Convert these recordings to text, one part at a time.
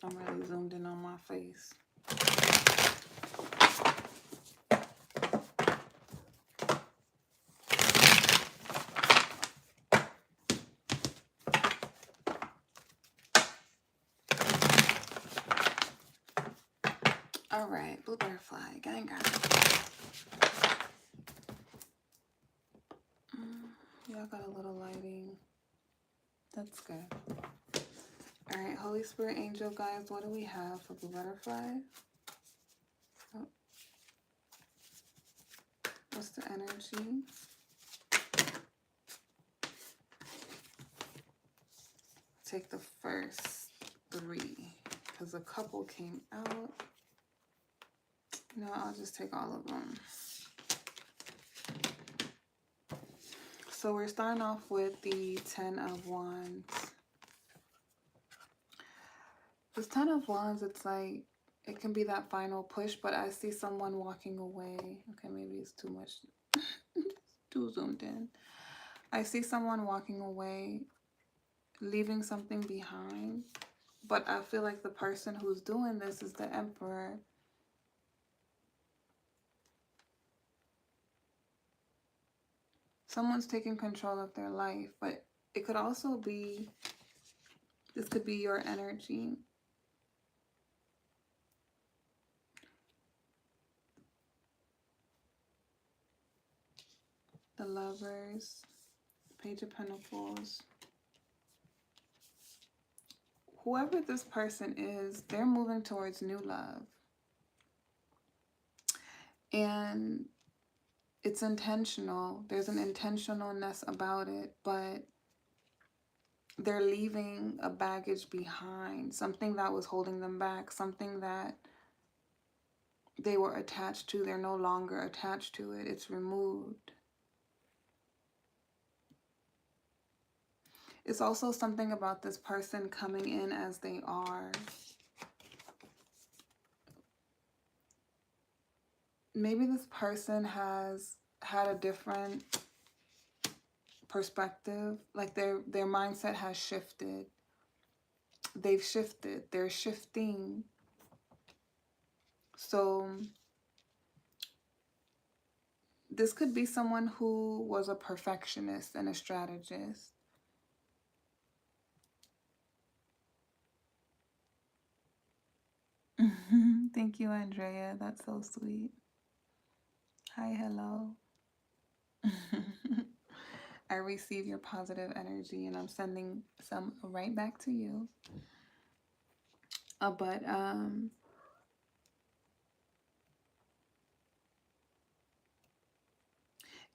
I'm really zoomed in on my face. All right, blue butterfly, gang, gang. Y'all got a little lighting. That's good. All right, Holy Spirit, angel guides, what do we have for blue butterfly? Oh. What's the energy? Take the first 3 because a couple came out. No, I'll just take all of them. So we're starting off with the 10 of Wands. This 10 of Wands, it's like, it can be that final push, but I see someone walking away. Okay, maybe it's too much, too zoomed in. I see someone walking away, leaving something behind, but I feel like the person who's doing this is the Emperor. Someone's taking control of their life, but it could also be, this could be your energy. The Lovers, Page of Pentacles. Whoever this person is, they're moving towards new love. And it's intentional. There's an intentionalness about it, but they're leaving a baggage behind, something that was holding them back, something that they were attached to. They're no longer attached to it. It's removed. It's also something about this person coming in as they are. Maybe this person has had a different perspective, like their mindset has shifted. They've shifted. They're shifting. So this could be someone who was a perfectionist and a strategist. Thank you, Andrea. That's so sweet. Hi, hello. I receive your positive energy and I'm sending some right back to you. But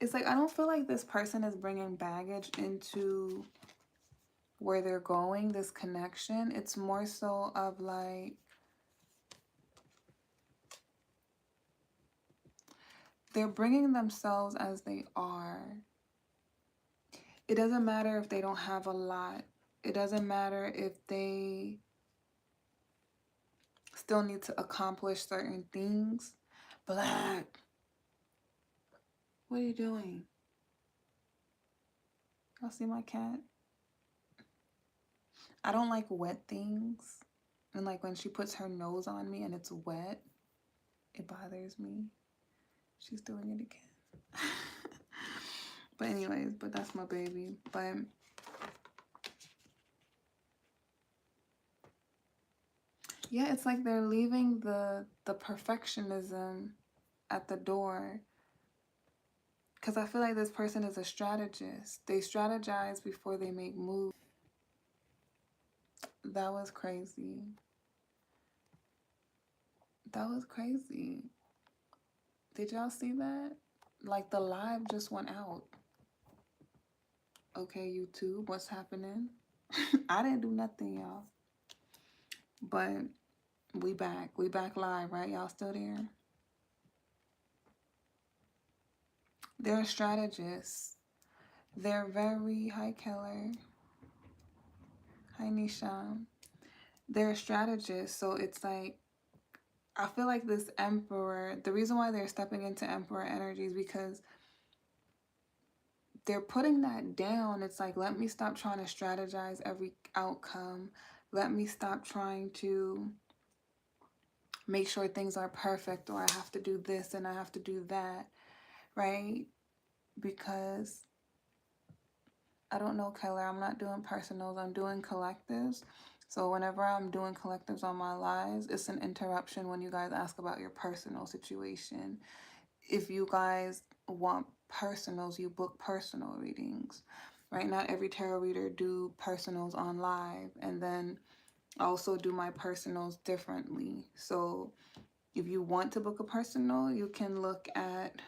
it's like, I don't feel like this person is bringing baggage into where they're going, this connection. It's more so of like, they're bringing themselves as they are. It doesn't matter if they don't have a lot. It doesn't matter if they still need to accomplish certain things. Black, what are you doing? Y'all see my cat? I don't like wet things. And like when she puts her nose on me and it's wet, it bothers me. She's doing it again. But anyways, but that's my baby. But yeah, it's like they're leaving the perfectionism at the door. Because I feel like this person is a strategist. They strategize before they make moves. That was crazy. That was crazy. Did y'all see that? Like the live just went out. Okay, YouTube, what's happening? I didn't do nothing, y'all. But we back. We back live, right? Y'all still there? They're strategists. They're very... Hi, Keller. Hi, Nisha. They're strategists. So it's like, I feel like this Emperor, the reason why they're stepping into Emperor energy is because they're putting that down. It's like, let me stop trying to strategize every outcome. let me stop trying to make sure things are perfect, or I have to do this and I have to do that, right? Because I don't know, Keller, I'm not doing personals, I'm doing collectives. So whenever I'm doing collectives on my lives, it's an interruption when you guys ask about your personal situation. If you guys want personals, you book personal readings, right? Not every tarot reader do personals on live, and then I also do my personals differently. So if you want to book a personal, you can look at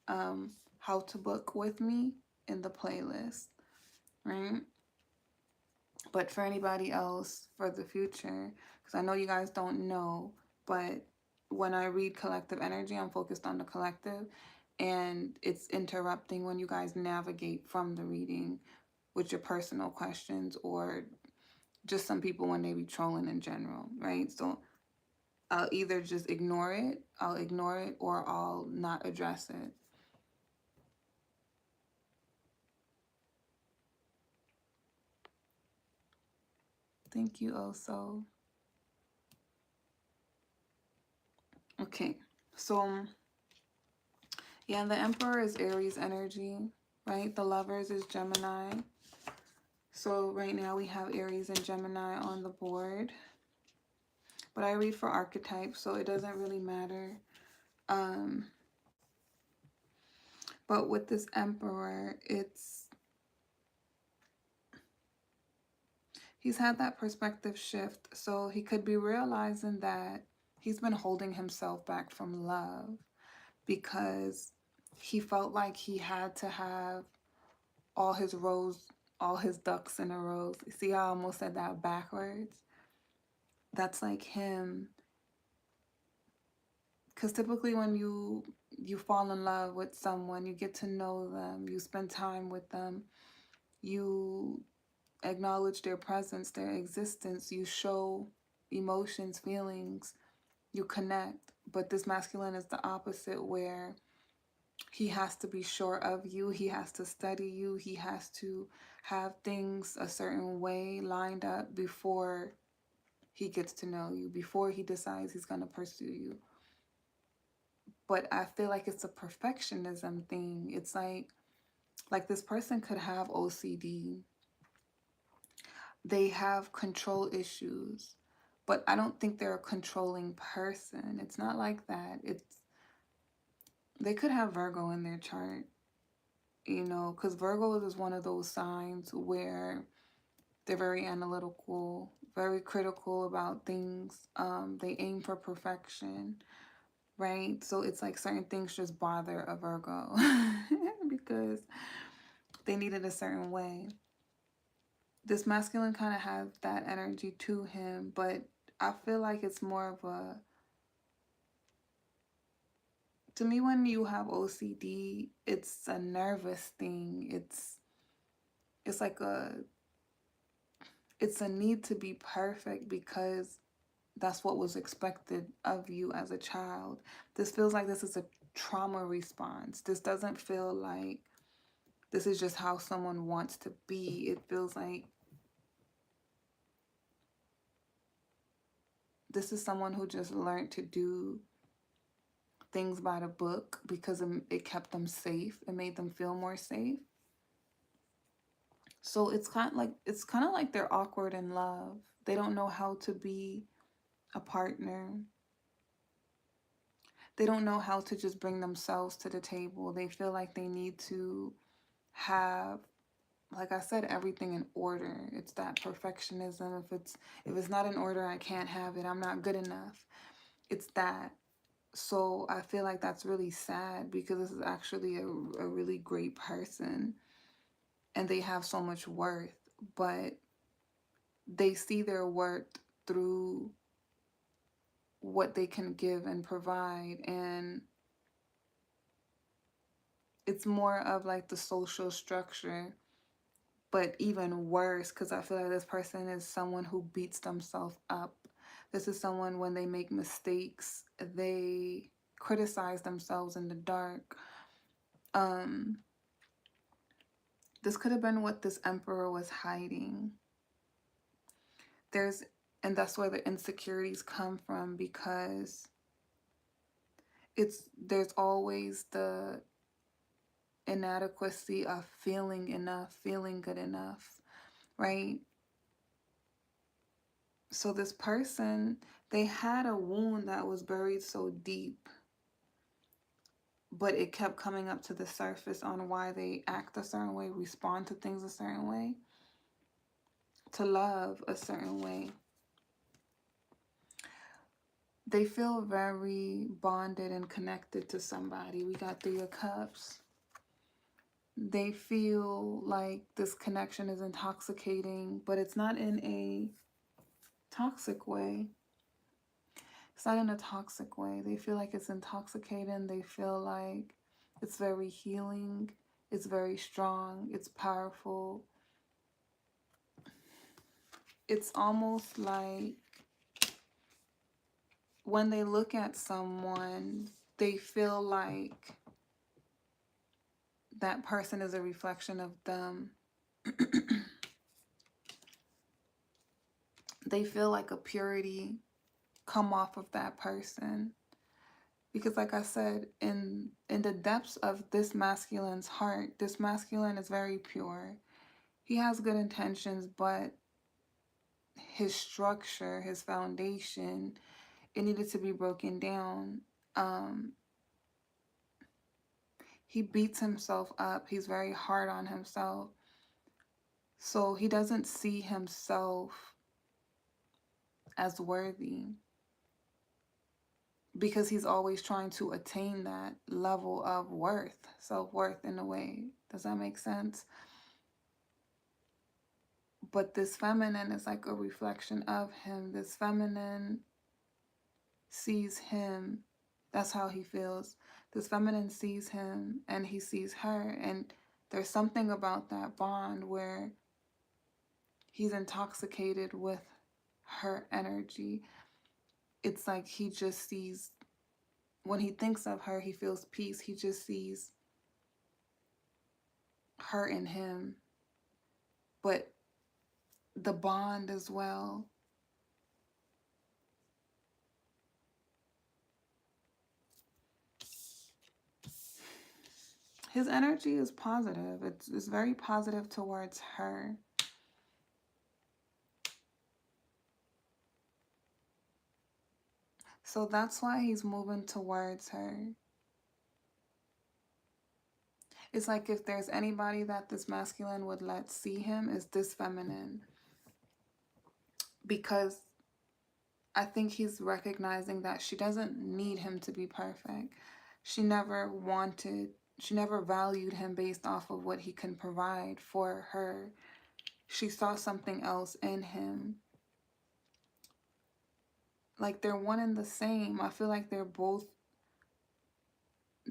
how to book with me in the playlist, right? But for anybody else for the future, because I know you guys don't know, but when I read collective energy, I'm focused on the collective, and it's interrupting when you guys navigate from the reading with your personal questions, or just some people when they be trolling in general, right? So I'll either just ignore it, or I'll not address it. Thank you, also. Okay, so yeah, the Emperor is Aries energy, right? The Lovers is Gemini. So right now we have Aries and Gemini on the board. But I read for archetypes, so it doesn't really matter. But with this Emperor, he's had that perspective shift. So he could be realizing that he's been holding himself back from love because he felt like he had to have all his ducks in a row. See how I almost said that backwards? That's like him. Because typically when you fall in love with someone, you get to know them, you spend time with them, you acknowledge their presence, their existence, you show emotions, feelings, you connect. But this masculine is the opposite, where he has to be sure of you, he has to study you, he has to have things a certain way lined up before he gets to know you, before he decides he's going to pursue you. But I feel like it's a perfectionism thing. It's like this person could have OCD. They have control issues, but I don't think they're a controlling person. It's not like that. They could have Virgo in their chart, because Virgo is one of those signs where they're very analytical, very critical about things. They aim for perfection, right? So it's like certain things just bother a Virgo because they need it a certain way. This masculine kind of has that energy to him, but I feel like it's more of to me, when you have OCD, it's a nervous thing. It's like it's a need to be perfect because that's what was expected of you as a child. This feels like this is a trauma response. This doesn't feel like this is just how someone wants to be. It feels like this is someone who just learned to do things by the book because it kept them safe. It made them feel more safe. So it's kind of like they're awkward in love. They don't know how to be a partner. They don't know how to just bring themselves to the table. They feel like they need to have, like I said, everything in order. It's that perfectionism. If it's not in order, I can't have it. I'm not good enough. It's that. So I feel like that's really sad because this is actually a really great person and they have so much worth, but they see their worth through what they can give and provide. And it's more of like the social structure, but even worse, because I feel like this person is someone who beats themselves up. This is someone, when they make mistakes, they criticize themselves in the dark. This could have been what this emperor was hiding. and that's where the insecurities come from, because there's always the inadequacy of feeling enough, feeling good enough, right? So this person, they had a wound that was buried so deep, but it kept coming up to the surface on why they act a certain way, respond to things a certain way, to love a certain way. They feel very bonded and connected to somebody. We got 3 of Cups. They feel like this connection is intoxicating, but it's not in a toxic way. It's not in a toxic way. They feel like it's intoxicating. They feel like it's very healing. It's very strong. It's powerful. It's almost like when they look at someone, they feel like that person is a reflection of them. They feel like a purity come off of that person. Because like I said, in the depths of this masculine's heart, this masculine is very pure. He has good intentions, but his structure, his foundation, it needed to be broken down. He beats himself up. He's very hard on himself. So he doesn't see himself as worthy, because he's always trying to attain that level of worth, self-worth in a way. Does that make sense? But this feminine is like a reflection of him. This feminine sees him. That's how he feels. This feminine sees him and he sees her. And there's something about that bond where he's intoxicated with her energy. It's like he just sees, when he thinks of her, he feels peace. He just sees her in him. But the bond as well. His energy is positive. It's very positive towards her. So that's why he's moving towards her. It's like if there's anybody that this masculine would let see him, is this feminine. Because I think he's recognizing that she doesn't need him to be perfect. She never valued him based off of what he can provide for her. She saw something else in him. Like they're one and the same. I feel like they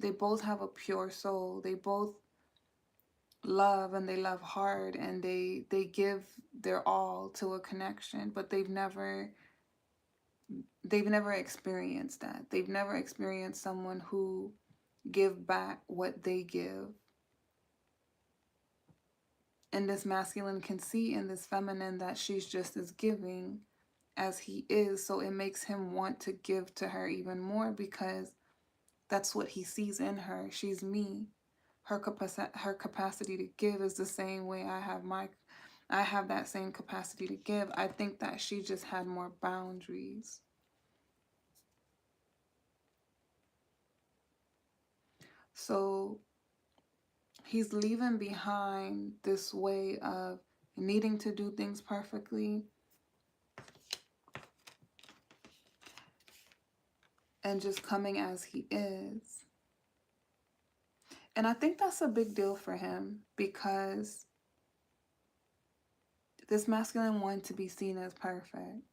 both have a pure soul. They both love, and they love hard, and they give their all to a connection, but they've never experienced that. They've never experienced someone who give back what they give. And this masculine can see in this feminine that she's just as giving as he is, so it makes him want to give to her even more, because that's what he sees in her. She's me. Her capacity to give is the same way I have that same capacity to give. I think that she just had more boundaries. So he's leaving behind this way of needing to do things perfectly and just coming as he is. And I think that's a big deal for him, because this masculine wanted to be seen as perfect.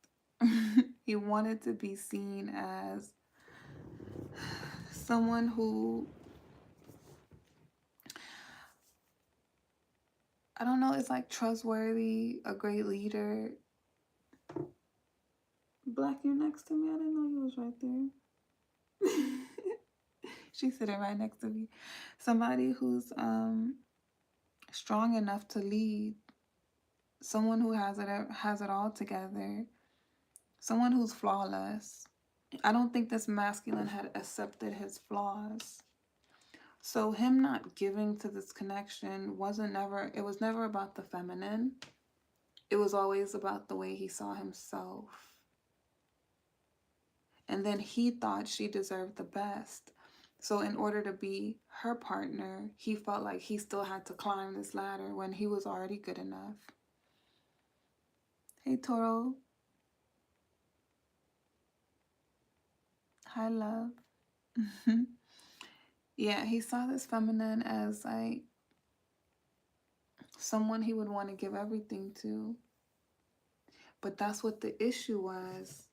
He wanted to be seen as someone who, I don't know, is like trustworthy, a great leader. Black, you're next to me? I didn't know you was right there. She's sitting right next to me. Somebody who's strong enough to lead. someone who has it all together, someone who's flawless. I don't think this masculine had accepted his flaws. So him not giving to this connection it was never about the feminine. It was always about the way he saw himself. And then he thought she deserved the best. So in order to be her partner, he felt like he still had to climb this ladder when he was already good enough. Hey, Toro. Hi, love. Yeah, he saw this feminine as like someone he would want to give everything to. But that's what the issue was.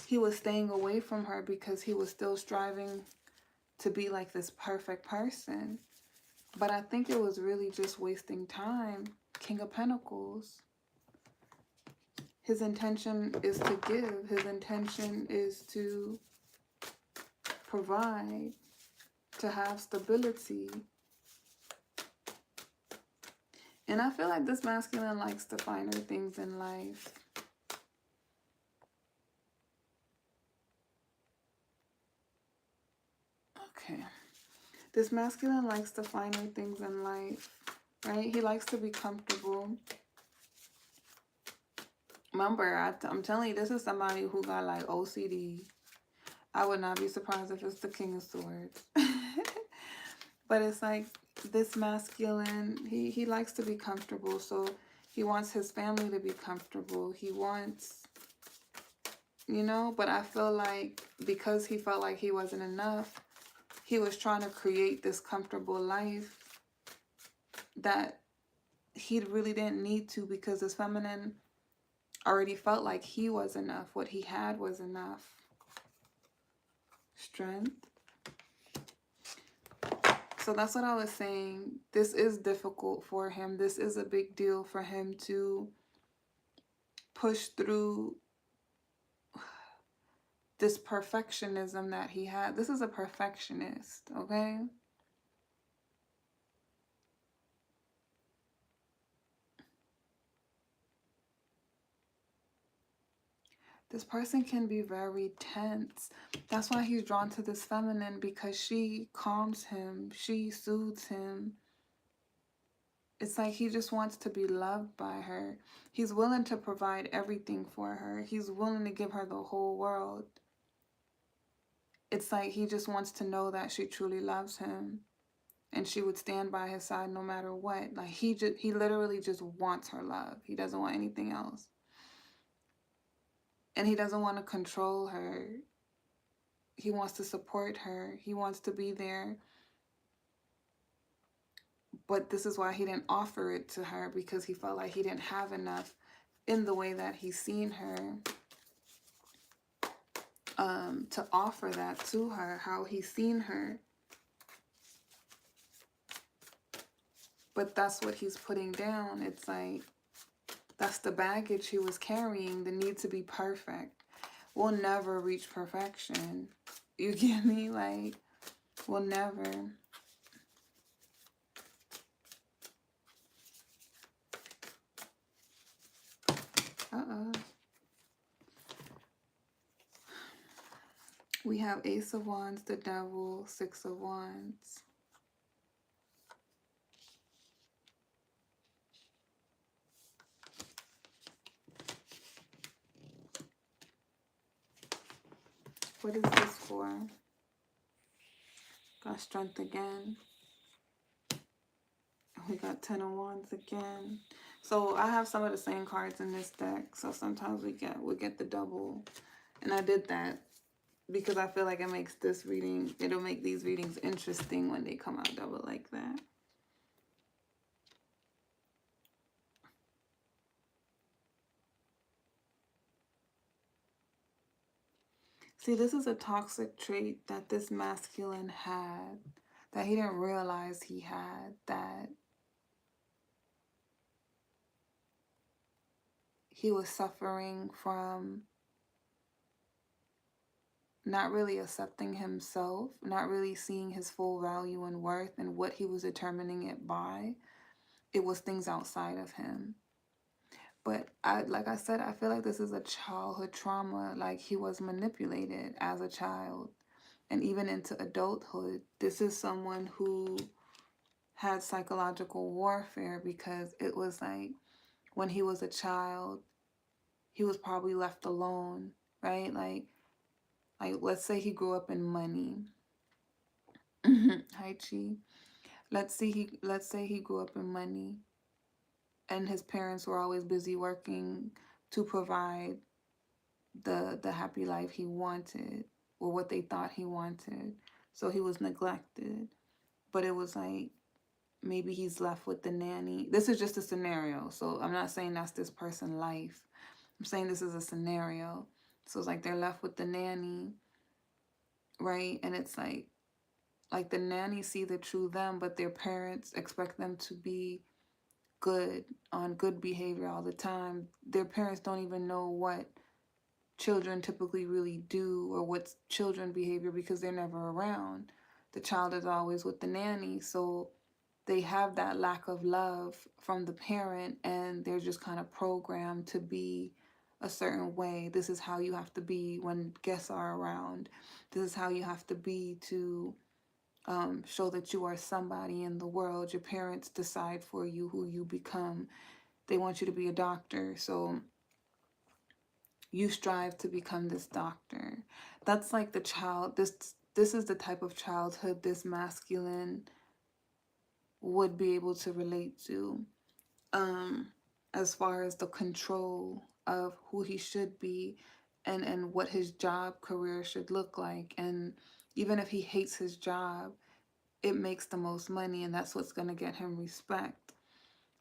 He was staying away from her because he was still striving to be like this perfect person. But I think it was really just wasting time. King of Pentacles. His intention is to give. His intention is to provide, to have stability. And I feel like this masculine likes the finer things in life. Okay. This masculine likes the finer things in life, right? He likes to be comfortable. Remember, I'm telling you, this is somebody who got like OCD. I would not be surprised if it's the King of Swords. But it's like this masculine, he likes to be comfortable. So he wants his family to be comfortable. He wants, you know, but I feel like because he felt like he wasn't enough, he was trying to create this comfortable life that he really didn't need to, because this feminine already felt like he was enough. What he had was enough. Strength. So that's what I was saying. This is difficult for him. This is a big deal for him to push through this perfectionism that he had. This is a perfectionist, okay? This person can be very tense. That's why he's drawn to this feminine, because she calms him. She soothes him. It's like he just wants to be loved by her. He's willing to provide everything for her. He's willing to give her the whole world. It's like he just wants to know that she truly loves him and she would stand by his side no matter what. Like he literally just wants her love. He doesn't want anything else. And he doesn't want to control her. He wants to support her. He wants to be there. But this is why he didn't offer it to her, because he felt like he didn't have enough in the way that he's seen her to offer that to her, how he's seen her. But that's what he's putting down. It's like, that's the baggage he was carrying, the need to be perfect. We'll never reach perfection. You get me? Like, we'll never. We have Ace of Wands, the Devil, Six of Wands. What is this for? Got Strength again. We got Ten of Wands again. So I have some of the same cards in this deck. So sometimes we get the double. And I did that because I feel like it makes this reading, it'll make these readings interesting when they come out double like that. See, this is a toxic trait that this masculine had, that he didn't realize he had, that he was suffering from not really accepting himself, not really seeing his full value and worth and what he was determining it by. it was things outside of him. But like I said, I feel like this is a childhood trauma. Like he was manipulated as a child and even into adulthood. This is someone who had psychological warfare because it was like when he was a child, he was probably left alone, right? Like let's say he grew up in money. Hi Chi. Let's say he grew up in money and his parents were always busy working to provide the happy life he wanted or what they thought he wanted. So he was neglected. But it was like maybe he's left with the nanny. This is just a scenario. So I'm not saying that's this person's life. I'm saying this is a scenario. So it's like they're left with the nanny, right? And it's like the nanny see the true them, but their parents expect them to be good, on good behavior all the time. Their parents don't even know what children typically really do or what's children behavior because they're never around. The child is always with the nanny, so they have that lack of love from the parent and they're just kind of programmed to be a certain way. This is how you have to be when guests are around. This is how you have to be to show that you are somebody in the world. Your parents decide for you who you become. They want you to be a doctor, so you strive to become this doctor. That's like the child. This is the type of childhood this masculine would be able to relate to, um, as far as the control of who he should be and what his job career should look like. And even if he hates his job, it makes the most money and that's what's going to get him respect.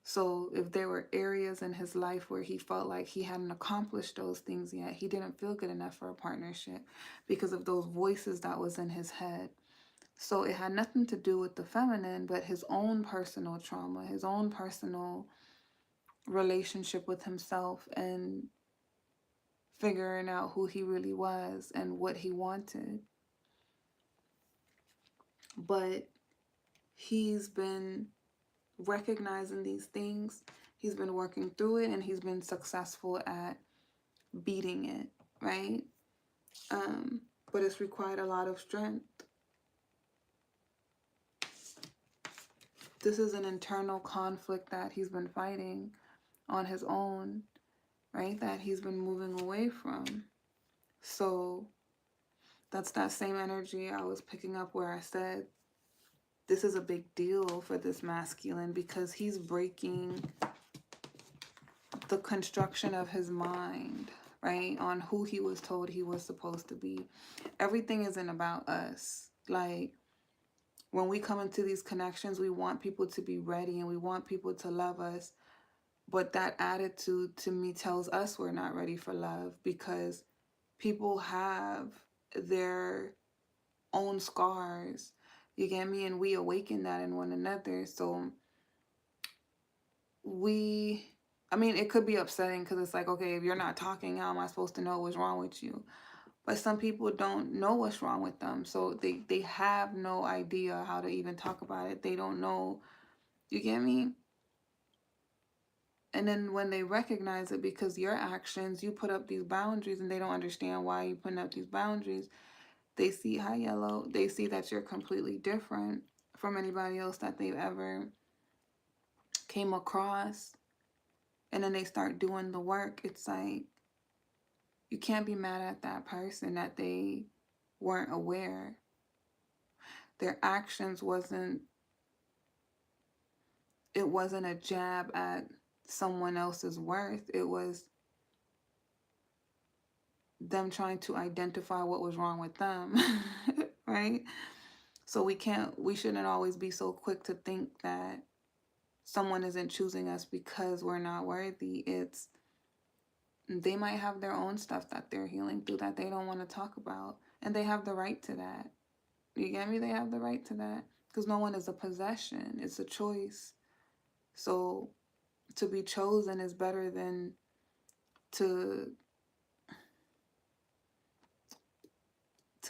So if there were areas in his life where he felt like he hadn't accomplished those things yet, he didn't feel good enough for a partnership because of those voices that was in his head. So it had nothing to do with the feminine, but his own personal trauma, his own personal relationship with himself and figuring out who he really was and what he wanted. But he's been recognizing these things, he's been working through it, and he's been successful at beating it, right? But it's required a lot of strength. This is an internal conflict that he's been fighting on his own, right? That he's been moving away from. So that's that same energy I was picking up where I said this is a big deal for this masculine because he's breaking the construction of his mind, right? On who he was told he was supposed to be. Everything isn't about us. Like when we come into these connections, we want people to be ready and we want people to love us. But that attitude to me tells us we're not ready for love because people have their own scars. You get me? And we awaken that in one another. So it could be upsetting because it's like, okay, if you're not talking, how am I supposed to know what's wrong with you? But some people don't know what's wrong with them. So they have no idea how to even talk about it. They don't know. You get me? And then when they recognize it because your actions, you put up these boundaries and they don't understand why you're putting up these boundaries. They see, hi yellow, they see that you're completely different from anybody else that they've ever came across. And then they start doing the work. It's like, you can't be mad at that person that they weren't aware. Their actions wasn't a jab at someone else's worth. It was them trying to identify what was wrong with them, right? So we shouldn't always be so quick to think that someone isn't choosing us because we're not worthy. They might have their own stuff that they're healing through that they don't want to talk about. And they have the right to that. You get me? They have the right to that. Because no one is a possession. It's a choice. So to be chosen is better than to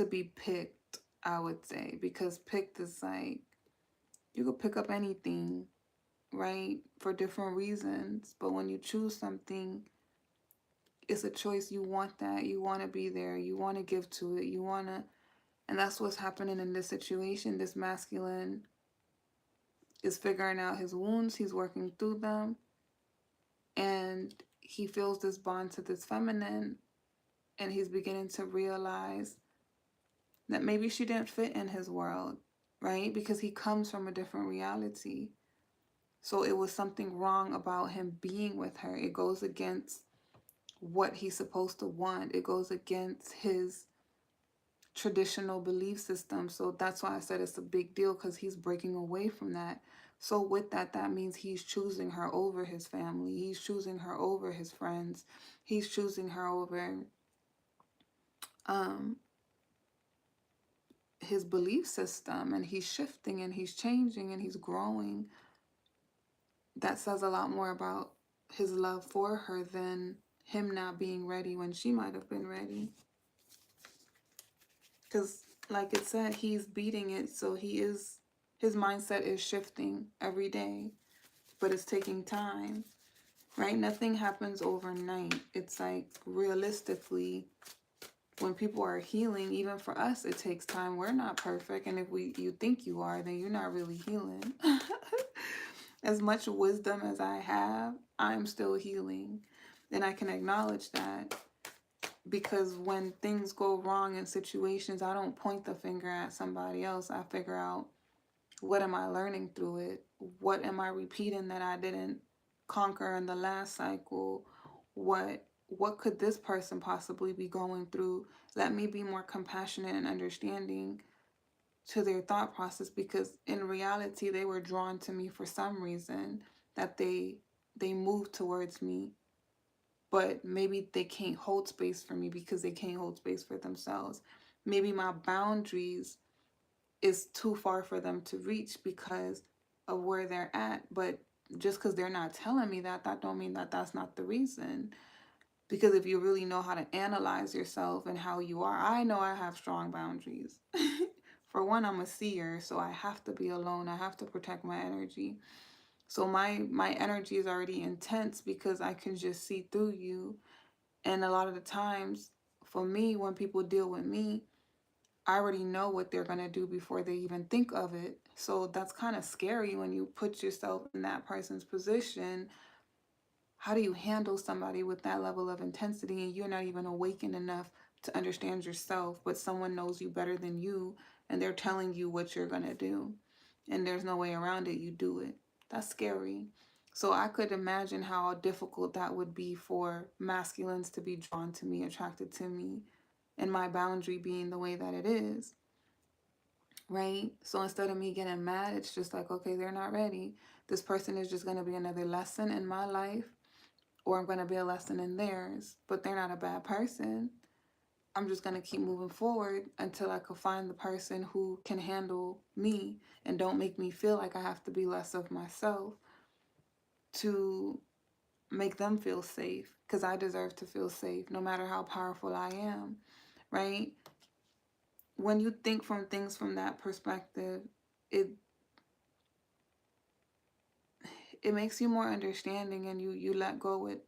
be picked, I would say. Because picked is like, you could pick up anything. right? For different reasons. But when you choose something, it's a choice. You want that. You want to be there. You want to give to it. You want to. And that's what's happening in this situation. This masculine is figuring out his wounds. He's working through them. And he feels this bond to this feminine. And he's beginning to realize that maybe she didn't fit in his world, right? Because he comes from a different reality. So it was something wrong about him being with her. It goes against what he's supposed to want. It goes against his traditional belief system. So that's why I said it's a big deal, because he's breaking away from that. So with that, that means he's choosing her over his family. He's choosing her over his friends. He's choosing her over his belief system, and he's shifting and he's changing and he's growing. That says a lot more about his love for her than him not being ready when she might have been ready. Because like it said, he's beating it. So his mindset is shifting every day, but it's taking time, right? Nothing happens overnight. It's like, realistically, when people are healing, even for us, it takes time. We're not perfect. And if you think you are, then you're not really healing. As much wisdom as I have, I'm still healing. And I can acknowledge that, because when things go wrong in situations, I don't point the finger at somebody else. I figure out, what am I learning through it? What am I repeating that I didn't conquer in the last cycle? What could this person possibly be going through? Let me be more compassionate and understanding to their thought process, because in reality they were drawn to me for some reason, that they moved towards me, but maybe they can't hold space for me because they can't hold space for themselves. Maybe my boundaries is too far for them to reach because of where they're at. But just because they're not telling me that, that don't mean that that's not the reason. Because if you really know how to analyze yourself and how you are, I know I have strong boundaries. For one, I'm a seer, so I have to be alone. I have to protect my energy. So my energy is already intense because I can just see through you. And a lot of the times, for me, when people deal with me, I already know what they're going to do before they even think of it. So that's kind of scary when you put yourself in that person's position. How do you handle somebody with that level of intensity and you're not even awakened enough to understand yourself, but someone knows you better than you and they're telling you what you're going to do and there's no way around it, you do it. That's scary. So I could imagine how difficult that would be for masculines to be drawn to me, attracted to me, and my boundary being the way that it is, right? So instead of me getting mad, it's just like, okay, they're not ready. This person is just going to be another lesson in my life, or I'm going to be a lesson in theirs, but they're not a bad person. I'm just going to keep moving forward until I can find the person who can handle me and don't make me feel like I have to be less of myself to make them feel safe, because I deserve to feel safe no matter how powerful I am, right? When you think from things from that perspective, it makes you more understanding, and you let go with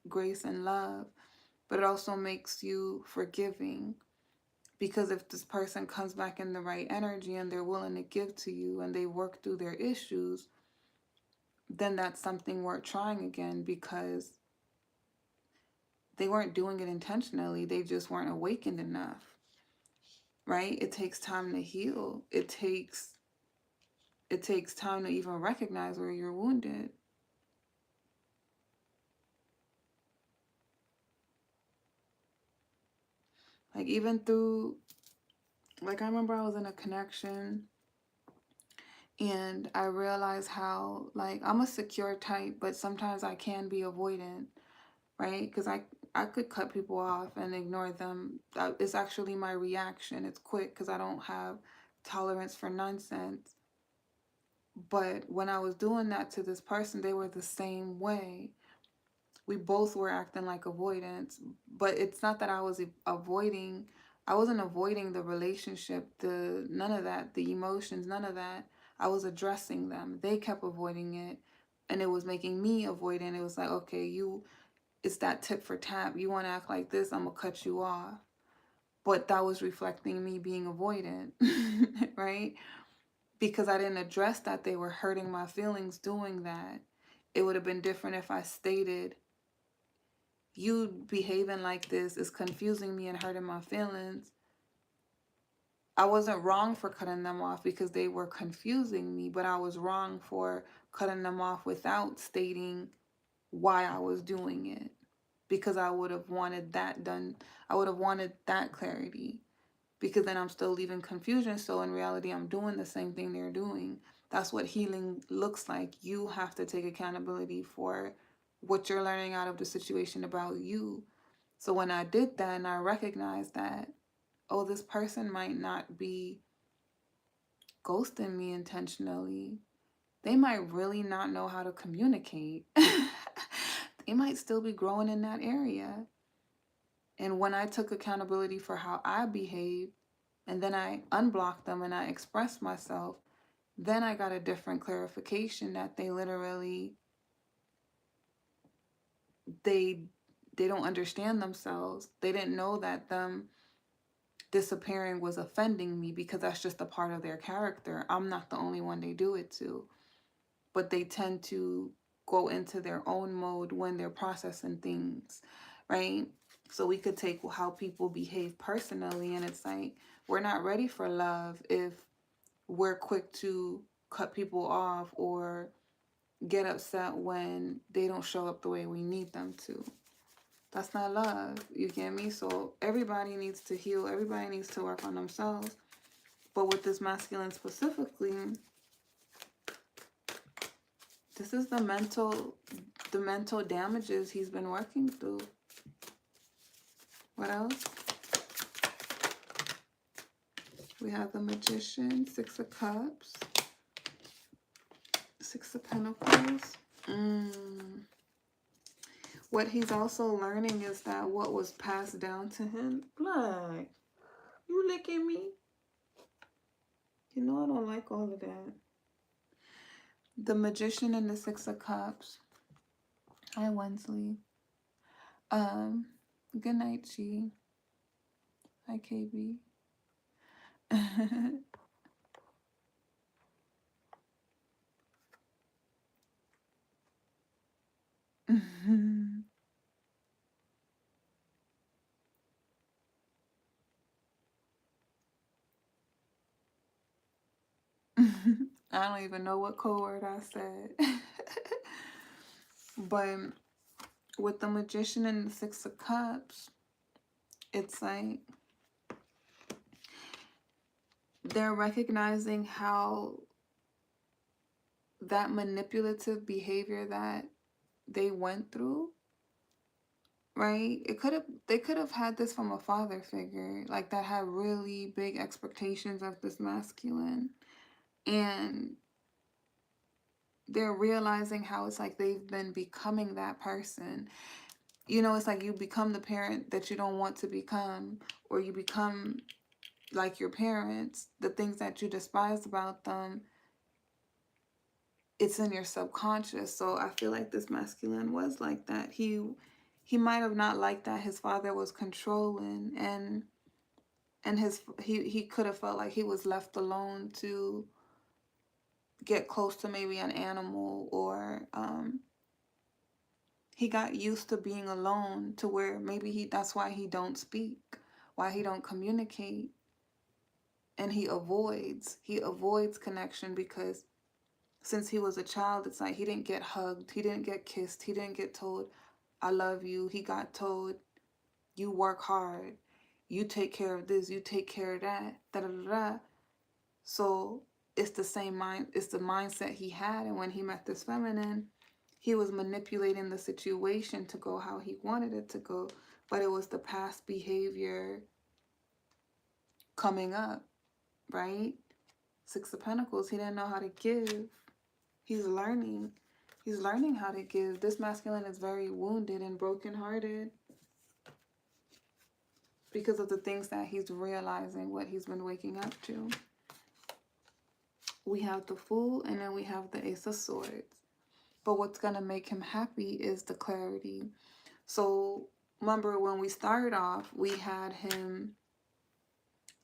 grace and love. But it also makes you forgiving, because if this person comes back in the right energy and they're willing to give to you and they work through their issues, then that's something worth trying again, because they weren't doing it intentionally. They just weren't awakened enough, right? It takes time to heal. It takes time to even recognize where you're wounded. Like, even through, like, I remember I was in a connection and I realized how, like, I'm a secure type, but sometimes I can be avoidant, right? Because I could cut people off and ignore them. It's actually my reaction. It's quick because I don't have tolerance for nonsense. But when I was doing that to this person, they were the same way. We both were acting like avoidance, but it's not that I was avoiding. I wasn't avoiding the relationship, none of that, the emotions, none of that. I was addressing them. They kept avoiding it. and it was making me avoidant. It was like, okay, it's that tit for tat. You want to act like this, I'm going to cut you off. But that was reflecting me being avoidant, right? Because I didn't address that they were hurting my feelings doing that. It would have been different if I stated, you behaving like this is confusing me and hurting my feelings. I wasn't wrong for cutting them off because they were confusing me, but I was wrong for cutting them off without stating why I was doing it, because I would have wanted that done. I would have wanted that clarity, because then I'm still leaving confusion. So in reality, I'm doing the same thing they're doing. That's what healing looks like. You have to take accountability for what you're learning out of the situation about you. So when I did that and I recognized that, oh, this person might not be ghosting me intentionally. They might really not know how to communicate. They might still be growing in that area. And when I took accountability for how I behaved, and then I unblocked them and I expressed myself, then I got a different clarification that they literally, they don't understand themselves. They didn't know that them disappearing was offending me, because that's just a part of their character. I'm not the only one they do it to. But they tend to go into their own mode when they're processing things, right? So we could take how people behave personally, and it's like, we're not ready for love if we're quick to cut people off or get upset when they don't show up the way we need them to. That's not love, you get me? So everybody needs to heal. Everybody needs to work on themselves. But with this masculine specifically, this is the mental damages he's been working through. What else? We have the Magician, Six of Cups, Six of Pentacles. What he's also learning is that what was passed down to him. Black, you licking me? You know I don't like all of that. The Magician and the Six of Cups. Hi, Wensley. Good night, Chi. Hi, KB. I don't even know what code word I said. But with the Magician and the Six of Cups, it's like they're recognizing how that manipulative behavior that they went through, right? They could have had this from a father figure, like that had really big expectations of this masculine. And they're realizing how it's like they've been becoming that person. You know, it's like you become the parent that you don't want to become, or you become like your parents, the things that you despise about them, it's in your subconscious. So I feel like this masculine was like that. He might have not liked that his father was controlling, and he could have felt like he was left alone to get close to maybe an animal, or he got used to being alone to where maybe that's why he don't speak, why he don't communicate, and he avoids connection, because since he was a child, it's like he didn't get hugged, he didn't get kissed, he didn't get told I love you. He got told you work hard, you take care of this, you take care of that, da da da da. So it's the same mind, it's the mindset he had. And when he met this feminine, he was manipulating the situation to go how he wanted it to go, but it was the past behavior coming up, right? Six of Pentacles, he didn't know how to give. He's learning how to give. This masculine is very wounded and brokenhearted because of the things that he's realizing, what he's been waking up to. We have the Fool, and then we have the Ace of Swords. But what's going to make him happy is the clarity. So remember when we started off, we had him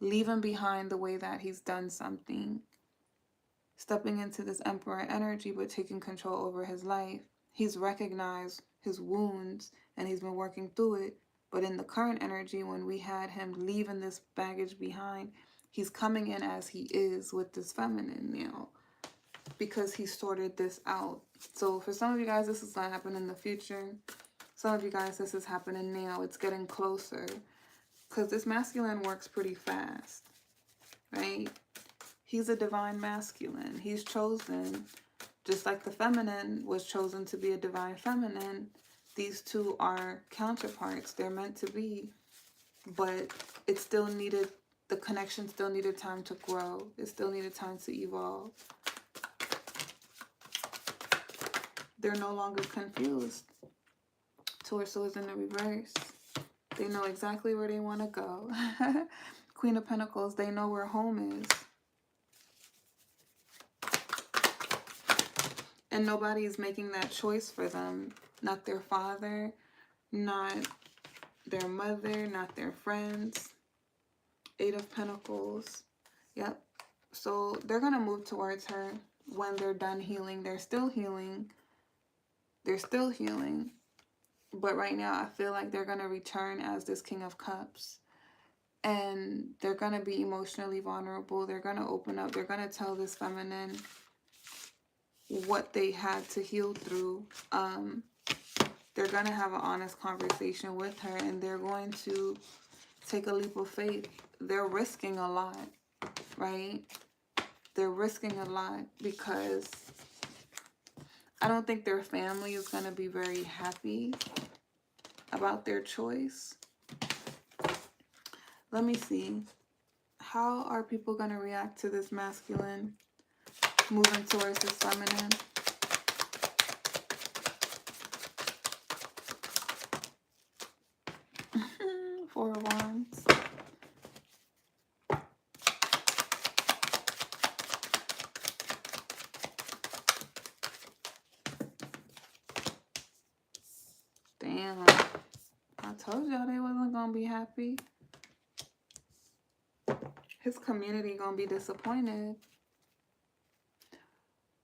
leaving behind the way that he's done something, stepping into this emperor energy, but taking control over his life. He's recognized his wounds and he's been working through it. But in the current energy, when we had him leaving this baggage behind, he's coming in as he is with this feminine now, because he sorted this out. So for some of you guys, this is going to happen in the future. Some of you guys, this is happening now. It's getting closer, because this masculine works pretty fast, right? He's a divine masculine. He's chosen, just like the feminine was chosen to be a divine feminine. These two are counterparts. They're meant to be, but it still needed, the connection still needed time to grow. It still needed time to evolve. They're no longer confused. Torso is in the reverse. They know exactly where they want to go. Queen of Pentacles, they know where home is. And nobody is making that choice for them. Not their father, not their mother, not their friends. 8 of Pentacles. Yep. So they're going to move towards her when they're done healing. They're still healing. They're still healing. But right now, I feel like they're going to return as this King of Cups. And they're going to be emotionally vulnerable. They're going to open up. They're going to tell this feminine what they had to heal through. They're going to have an honest conversation with her. And they're going to take a leap of faith. They're risking a lot, right? They're risking a lot because I don't think their family is going to be very happy about their choice. Let me see. How are people going to react to this masculine moving towards this feminine? Four of Wands. Damn. I told y'all they wasn't going to be happy. His community going to be disappointed.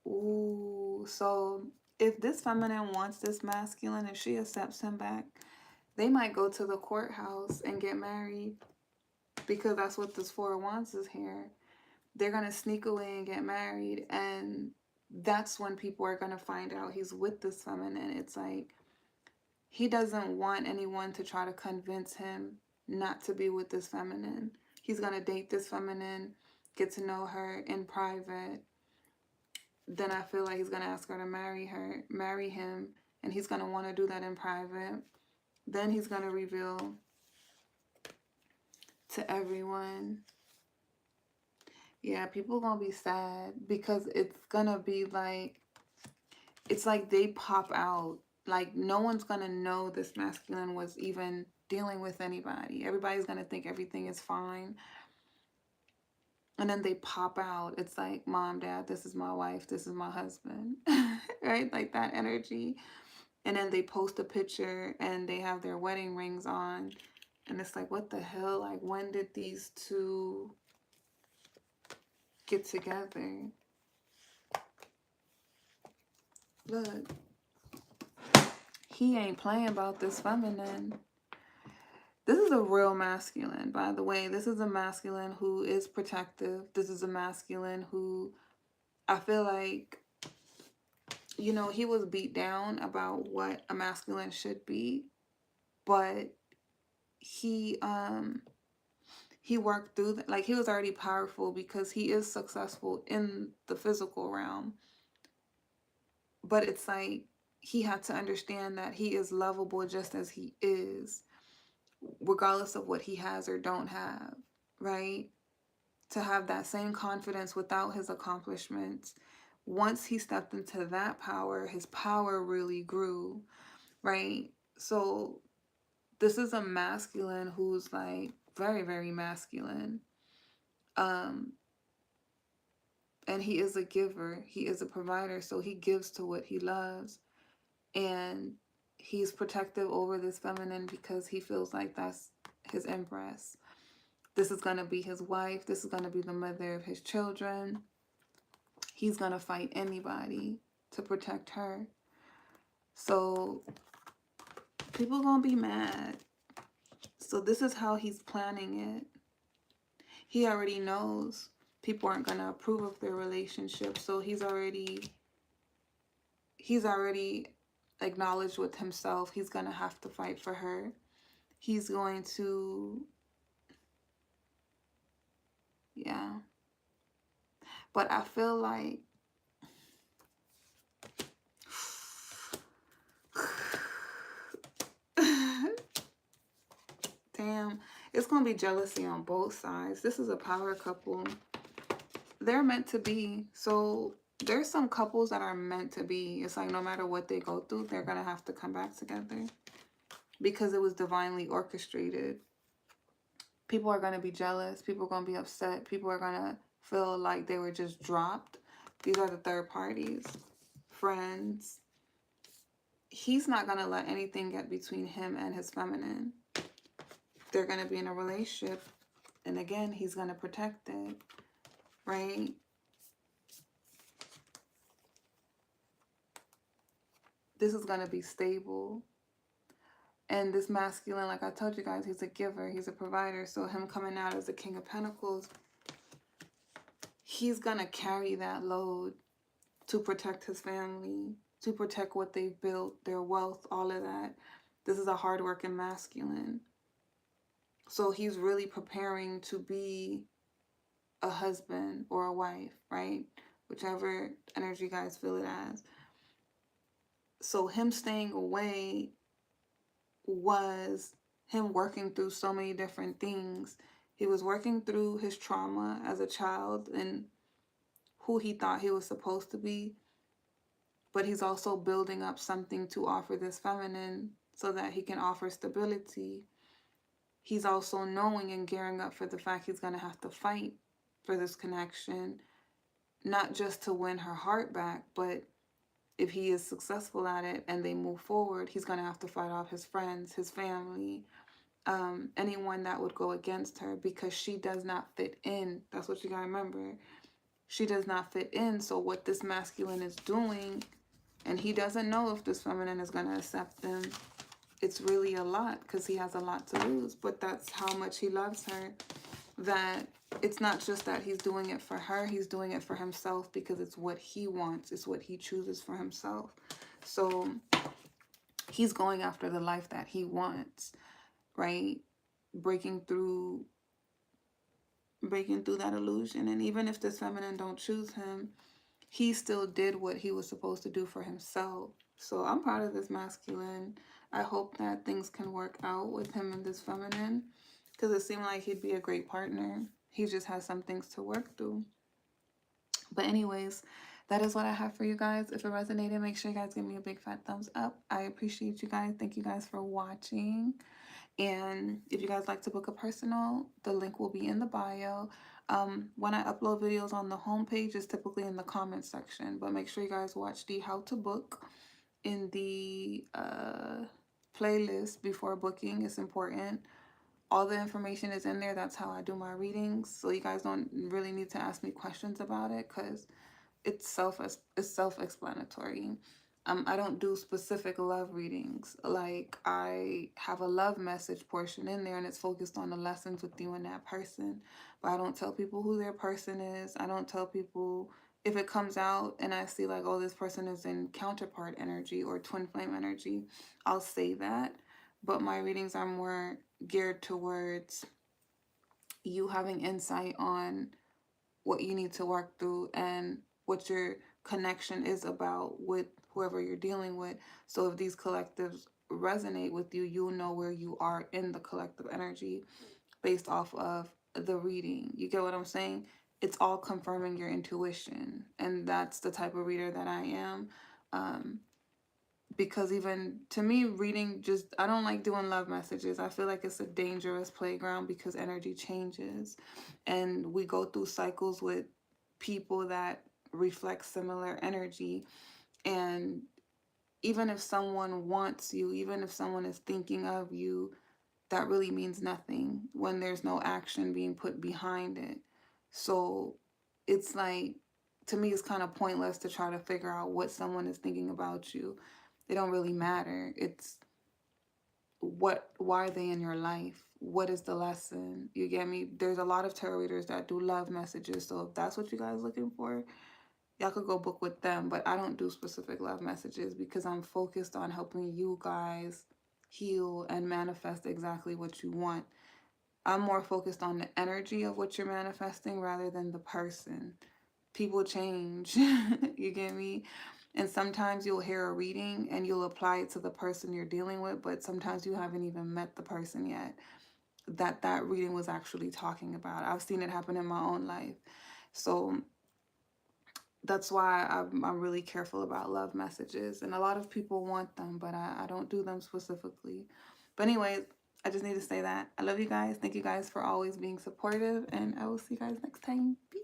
Ooh, so if this feminine wants this masculine and she accepts him back, they might go to the courthouse and get married, because that's what this Four of Wands is here. They're going to sneak away and get married, and that's when people are going to find out he's with this feminine. It's like he doesn't want anyone to try to convince him not to be with this feminine. He's going to date this feminine, get to know her in private. Then I feel like he's going to ask her to marry him, and he's going to want to do that in private. Then he's going to reveal to everyone. Yeah, people are going to be sad, because it's going to be like, it's like they pop out. Like, no one's going to know this masculine was even dealing with anybody. Everybody's going to think everything is fine. And then they pop out. It's like, Mom, Dad, this is my wife. This is my husband. Right? Like that energy. And then they post a picture and they have their wedding rings on. And it's like, what the hell? Like, when did these two get together? Look. He ain't playing about this feminine. This is a real masculine, by the way. This is a masculine who is protective. This is a masculine who, I feel like, you know, he was beat down about what a masculine should be, but he worked through that. Like, he was already powerful because he is successful in the physical realm. But it's like he had to understand that he is lovable just as he is, regardless of what he has or don't have, right? To have that same confidence without his accomplishments. Once he stepped into that power, his power really grew, right? So this is a masculine who's like very, very masculine. And And he is a giver. He is a provider. So he gives to what he loves. And he's protective over this feminine because he feels like that's his empress. This is going to be his wife. This is going to be the mother of his children. He's going to fight anybody to protect her. So people going to be mad. So this is how he's planning it. He already knows people aren't going to approve of their relationship. So he's already acknowledged with himself he's going to have to fight for her. He's going to, yeah. But I feel like damn, it's going to be jealousy on both sides. This is a power couple. They're meant to be. So there's some couples that are meant to be. It's like no matter what they go through, they're going to have to come back together because it was divinely orchestrated. People are going to be jealous. People are going to be upset. People are going to feel like they were just dropped. These are the third parties, friends. He's not going to let anything get between him and his feminine. They're going to be in a relationship. And again, he's going to protect it. Right? This is going to be stable. And this masculine, like I told you guys, he's a giver. He's a provider. So him coming out as the King of Pentacles, he's going to carry that load to protect his family, to protect what they've built, their wealth, all of that. This is a hardworking masculine. So he's really preparing to be a husband or a wife, right? Whichever energy you guys feel it as. So him staying away was him working through so many different things. He was working through his trauma as a child and who he thought he was supposed to be. But he's also building up something to offer this feminine so that he can offer stability. He's also knowing and gearing up for the fact he's going to have to fight for this connection, not just to win her heart back, but if he is successful at it and they move forward, he's going to have to fight off his friends, his family, anyone that would go against her because she does not fit in. That's what you got to remember. She does not fit in. So what this masculine is doing, and he doesn't know if this feminine is going to accept them. It's really a lot because he has a lot to lose. But that's how much he loves her. That it's not just that he's doing it for her. He's doing it for himself because it's what he wants. It's what he chooses for himself. So he's going after the life that he wants, right? Breaking through that illusion. And even if this feminine don't choose him, he still did what he was supposed to do for himself. So I'm proud of this masculine. I hope that things can work out with him and this feminine because it seemed like he'd be a great partner. He just has some things to work through. But anyways, that is what I have for you guys. If it resonated, make sure you guys give me a big fat thumbs up. I appreciate you guys. Thank you guys for watching. And if you guys like to book a personal, the link will be in the bio. When I upload videos on the homepage, it's typically in the comments section. But make sure you guys watch the how to book in the playlist before booking. It's important. All the information is in there. That's how I do my readings. So you guys don't really need to ask me questions about it because it's self-explanatory. I don't do specific love readings. Like I have a love message portion in there and it's focused on the lessons with you and that person. But I don't tell people who their person is. I don't tell people if it comes out and I see like, oh, this person is in counterpart energy or twin flame energy. I'll say that. But my readings are more geared towards you having insight on what you need to work through and what your connection is about with whoever you're dealing with. So if these collectives resonate with you, you'll know where you are in the collective energy based off of the reading. You get what I'm saying? It's all confirming your intuition. And that's the type of reader that I am. Because even to me, reading I don't like doing love messages. I feel like it's a dangerous playground because energy changes. And we go through cycles with people that reflect similar energy. And even if someone wants you, even if someone is thinking of you, that really means nothing when there's no action being put behind it. So it's like, to me, it's kind of pointless to try to figure out what someone is thinking about you. They don't really matter. It's why are they in your life? What is the lesson? You get me? There's a lot of tarot readers that do love messages. So if that's what you guys looking for, y'all could go book with them. But I don't do specific love messages because I'm focused on helping you guys heal and manifest exactly what you want. I'm more focused on the energy of what you're manifesting rather than the person. People change. You get me? And sometimes you'll hear a reading and you'll apply it to the person you're dealing with, but sometimes you haven't even met the person yet that reading was actually talking about. I've seen it happen in my own life. So that's why I'm really careful about love messages. And a lot of people want them, but I don't do them specifically. But anyways, I just need to say that. I love you guys. Thank you guys for always being supportive. And I will see you guys next time. Peace.